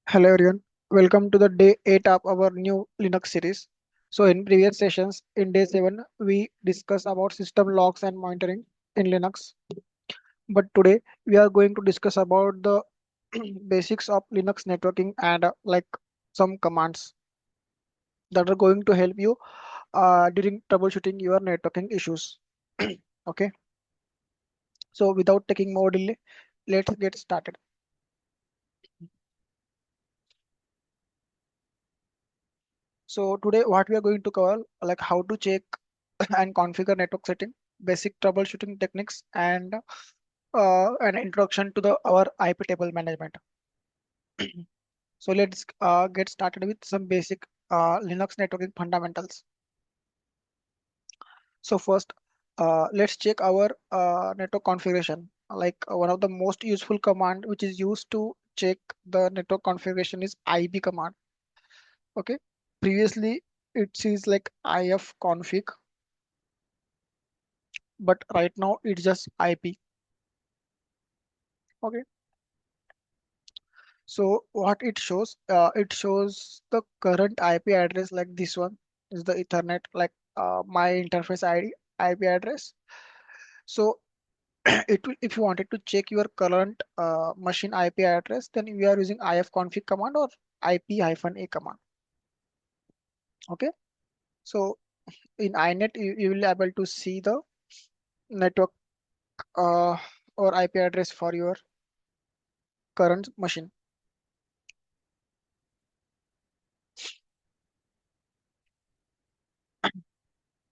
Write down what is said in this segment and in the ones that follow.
Hello everyone, welcome to the day 8 of our new Linux series. So in previous sessions, in day 7, we discussed about system logs and monitoring in Linux. But today we are going to discuss about the basics of Linux networking and like some commands that are going to help you during troubleshooting your networking issues. Okay, so without taking more delay, let's get started. So today what we are going to cover like how to check and configure network setting, basic troubleshooting techniques, and an introduction to the our IP table management. So let's get started with some basic Linux networking fundamentals. So first, let's check our network configuration. Like one of the most useful command which is used to check the network configuration is IB command. Okay, previously it is like ifconfig, but right now it's just IP. Okay. So what it shows the current IP address like this one is the Ethernet, like my interface ID IP address. So it will, if you wanted to check your current machine IP address, then we are using ifconfig command or IP-a command. Okay. So in inet, you will be able to see the network uh, or IP address for your current machine.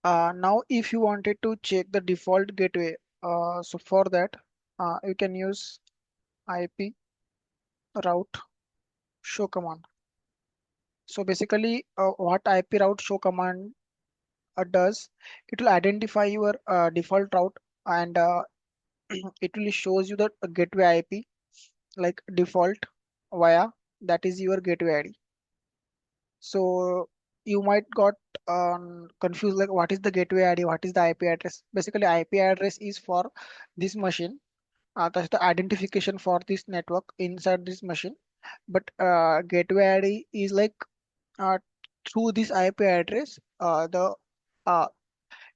Now, if you wanted to check the default gateway, so for that, you can use IP route show command. So basically, what IP route show command does, it will identify your default route and it will shows you the gateway IP like default via that is your gateway ID. So you might got confused like what is the gateway ID, what is the IP address. Basically, IP address is for this machine. That's the identification for this network inside this machine. But gateway ID is like uh, through this IP address, the uh,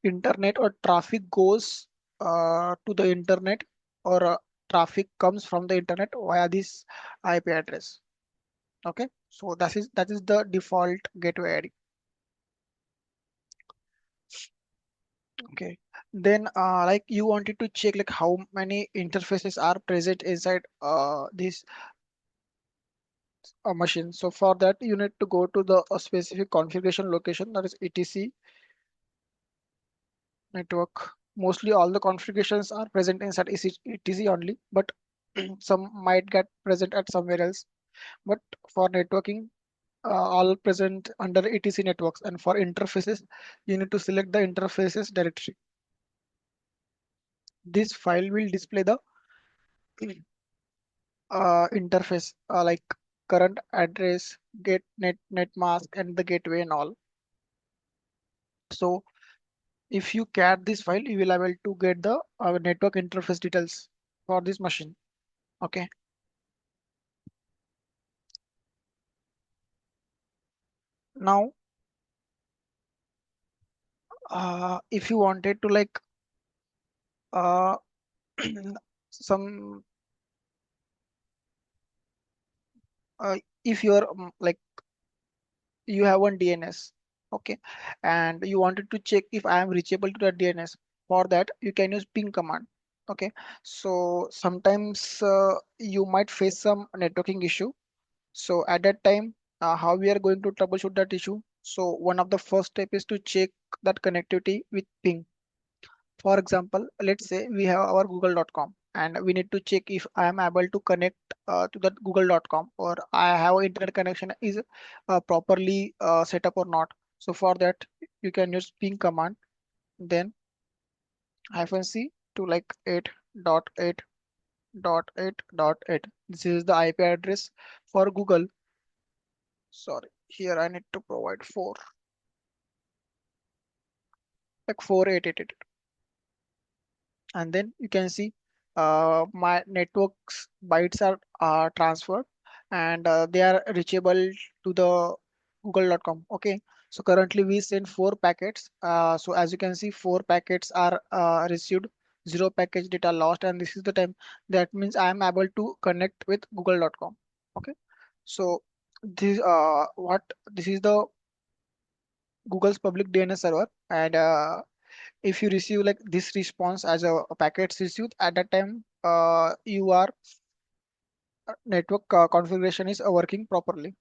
internet or traffic goes to the internet or traffic comes from the internet via this IP address. Okay, so that is the default gateway ID. Okay, then like you wanted to check like how many interfaces are present inside this a machine. So for that, you need to go to the a specific configuration location that is etc network. Mostly all the configurations are present inside etc only, but some might get present at somewhere else. But for networking, all present under etc networks. And for interfaces, you need to select the interfaces directory. This file will display the interface like current address, net mask, and the gateway and all. So if you cat this file, you will able to get the network interface details for this machine. Okay. Now, if you wanted to like uh, some if you're like you have one DNS, okay, and you wanted to check if I am reachable to the DNS. For that, you can use ping command. Okay, so sometimes you might face some networking issue. So at that time, how we are going to troubleshoot that issue? So one of the first step is to check that connectivity with ping. For example, let's say we have our google.com and we need to check if I am able to connect to that google.com or I have internet connection is properly set up or not. So for that, you can use ping command, then -c to like 8.8.8.8. This is the IP address for Google. Sorry, here I need to provide 4, like 4888. And then you can see my network's bytes are transferred. and they are reachable to the google.com. Okay, so currently we send 4 packets. So as you can see, 4 packets are received, 0 package data lost, and this is the time. That means I am able to connect with google.com. Okay, so this is the Google's public DNS server, and if you receive like this response as a packets received at that time, your network configuration is working properly.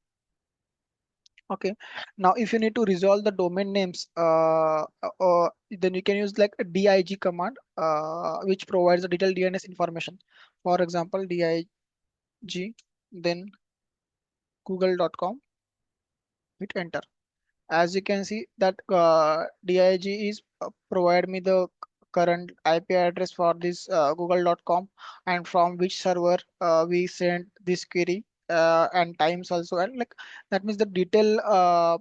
Okay, now if you need to resolve the domain names, then you can use like a dig command, which provides the detailed DNS information. For example, dig, then google.com, hit enter. As you can see that dig is provide me the current IP address for this google.com, and from which server we send this query, and times also, and like that means the detail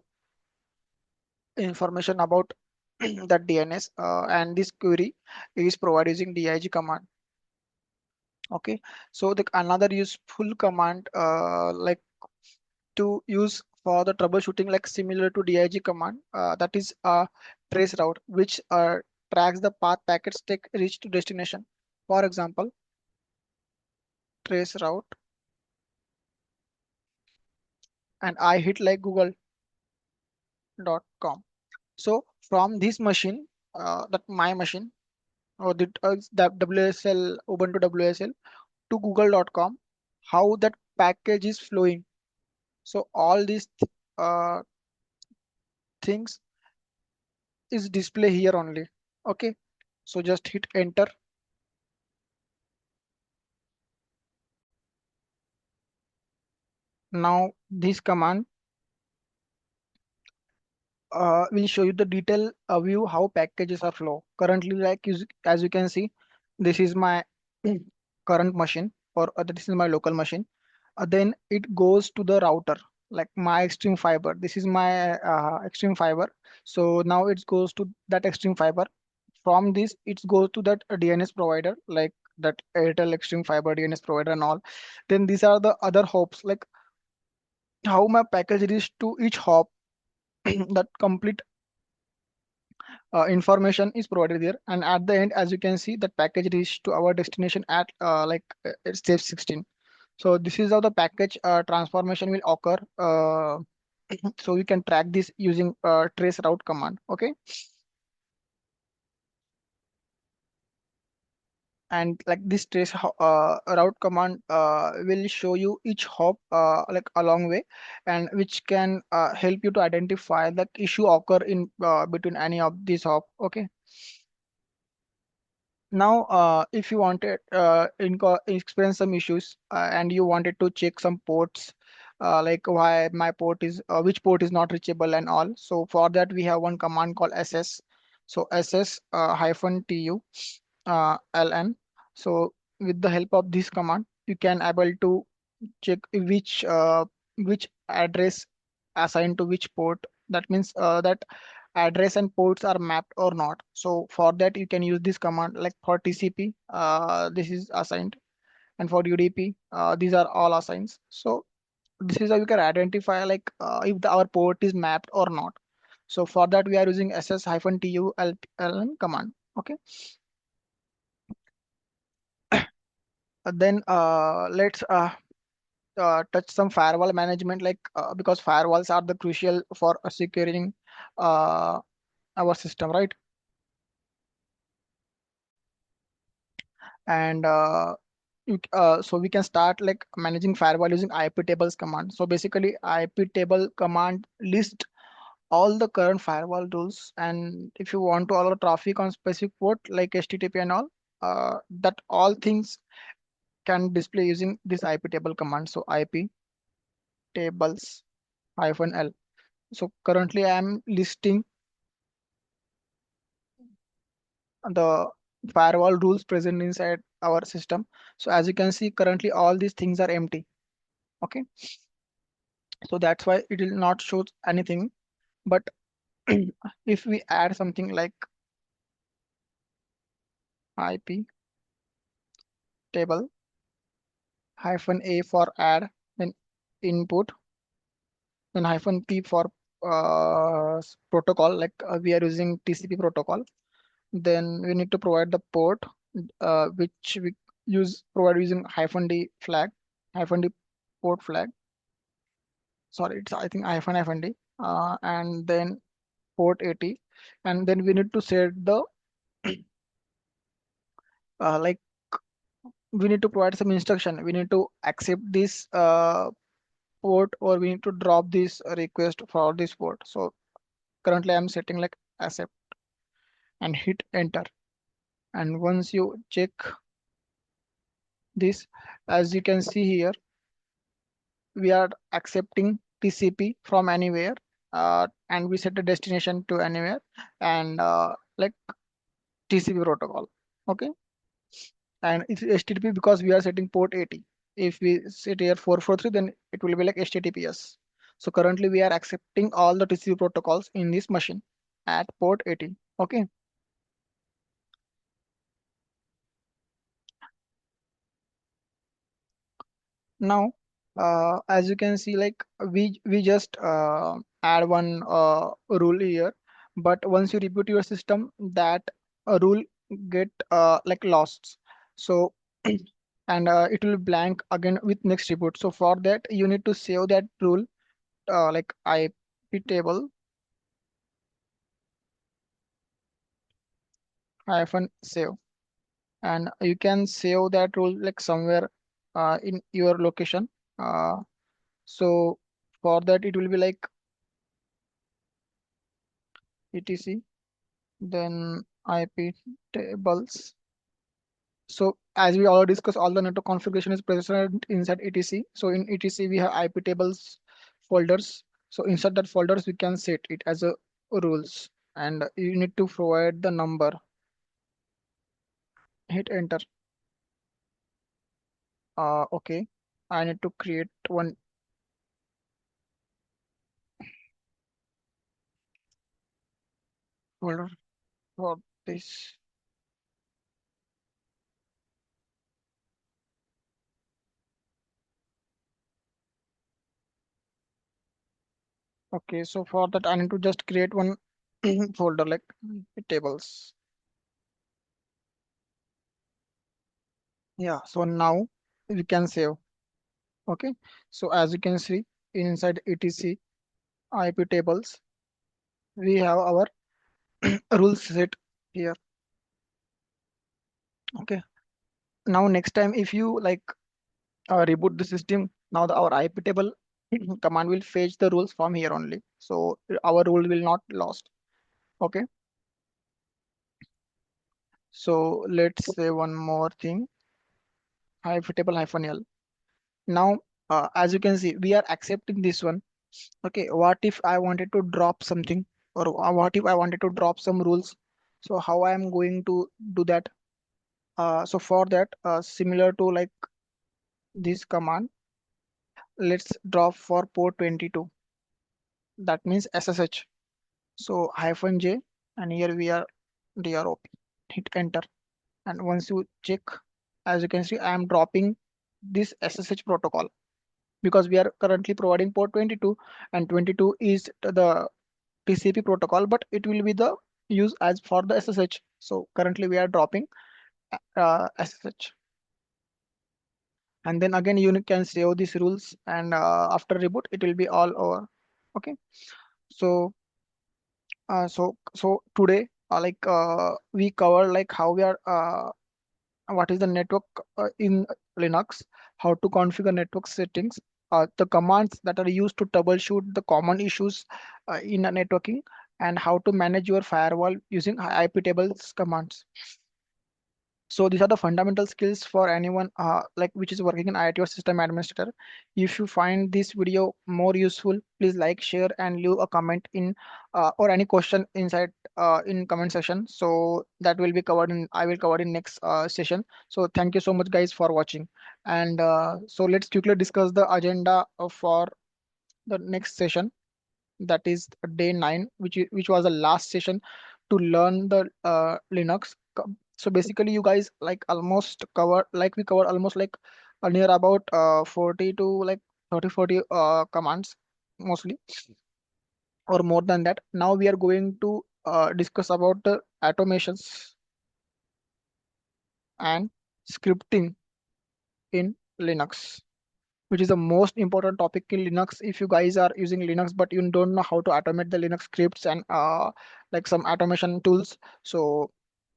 information about that DNS, and this query is provided using dig command. Okay, so the another useful command like to use for the troubleshooting, like similar to dig command, that is traceroute, which tracks the path packets take reach to destination. For example, traceroute, and I hit like google.com. So from this machine, that my machine, or the WSL, Ubuntu WSL, to google.com, how that package is flowing. So all these uh, things is display here only. Okay, so just hit enter. Now this command will show you the detail view how packages are flow. Currently, like as you can see, this is my current machine, or this is my local machine. Then it goes to the router, like my extreme fiber. This is my extreme fiber. So now it goes to that extreme fiber. From this, it goes to that DNS provider, like that Airtel extreme fiber DNS provider and all. Then these are the other hops, like how my package reach to each hop. That complete information is provided there, and at the end, as you can see, that package reached to our destination at it's step 16. So this is how the package transformation will occur. So you can track this using trace route command. Okay, and like this route command will show you each hop like a long way, and which can help you to identify the issue occur in between any of these hop. Okay, now if you wanted experience some issues, and you wanted to check some ports, like why my port is which port is not reachable and all, so for that we have one command called ss. So ss hyphen tu ln. So with the help of this command, you can able to check which address assigned to which port. That means that address and ports are mapped or not. So for that you can use this command, like for TCP this is assigned, and for UDP these are all assigned. So this is how you can identify like if our port is mapped or not. So for that we are using ss-tu command. Okay, then let's touch some firewall management, like because firewalls are the crucial for securing uh, our system, right? And so we can start like managing firewall using iptables command. So basically iptable command list all the current firewall rules, and if you want to allow traffic on specific port like http and all, that all things can display using this iptable command. So iptables hyphen l. So currently I am listing the firewall rules present inside our system. So as you can see, currently all these things are empty. Okay, so that's why it will not show anything. But if we add something like IP table hyphen a for add, then input, then hyphen p for protocol, like we are using TCP protocol. Then we need to provide the port, which we use provide using hyphen d flag, hyphen d port flag. Sorry, it's I think hyphen d, and then port 80, and then we need to set the like we need to provide some instruction. We need to accept this port, or we need to drop this request for this port. So currently I'm setting like accept and hit enter. And once you check this, as you can see here, we are accepting TCP from anywhere, and we set a destination to anywhere, and like TCP protocol. Okay, and it's HTTP because we are setting port 80. If we set here 443, then it will be like HTTPS. So currently we are accepting all the TCP protocols in this machine at port 80. Okay. Now, as you can see, like we just add one rule here, but once you reboot your system, that rule get like lost. So and it will blank again with next reboot. So for that, you need to save that rule, like IP table hyphen save, and you can save that rule like somewhere in your location. Uh, so for that, it will be like etc, then IP tables. So as we already discussed, all the network configuration is present inside etc. So in etc we have IP tables folders. So inside that folders we can set it as a rules, and you need to provide the number. Hit enter. Okay. I need to create one folder for this. Okay, so for that I need to just create one folder like tables. Yeah, so now we can save. Okay, so as you can see inside etc IP tables, we have our rules set here. Okay, now next time if you like reboot the system, now our IP table command will fetch the rules from here only. So our rule will not lost. Okay, so let's say one more thing, IP table hyphen L. Now, as you can see, we are accepting this one. Okay, what if I wanted to drop something, or what if I wanted to drop some rules? So how I am going to do that? So for that, similar to like this command, let's drop for port 22. That means SSH. So hyphen J, and here we are drop. Hit enter, and once you check, as you can see, I am dropping this SSH protocol because we are currently providing port 22, and 22 is the TCP protocol, but it will be the use as for the SSH. So currently we are dropping SSH, and then again you can save these rules, and after reboot it will be all over. Okay, so so today we cover like how we are what is the network in Linux, how to configure network settings, the commands that are used to troubleshoot the common issues in networking, and how to manage your firewall using IP tables commands. So these are the fundamental skills for anyone like which is working in IT or system administrator. If you find this video more useful, please like, share, and leave a comment in or any question inside in comment section. So that will be covered in I will cover in next session. So thank you so much guys for watching. And so let's quickly discuss the agenda for the next session, that is day 9, which was the last session to learn the Linux. So basically you guys like almost cover like we covered almost like near about 40 to like 30 40 commands mostly, or more than that. Now we are going to discuss about the automations and scripting in Linux, which is the most important topic in Linux. If you guys are using Linux but you don't know how to automate the Linux scripts and like some automation tools, so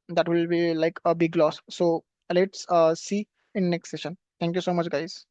that will be like a big loss. So let's see in next session. Thank you so much, guys.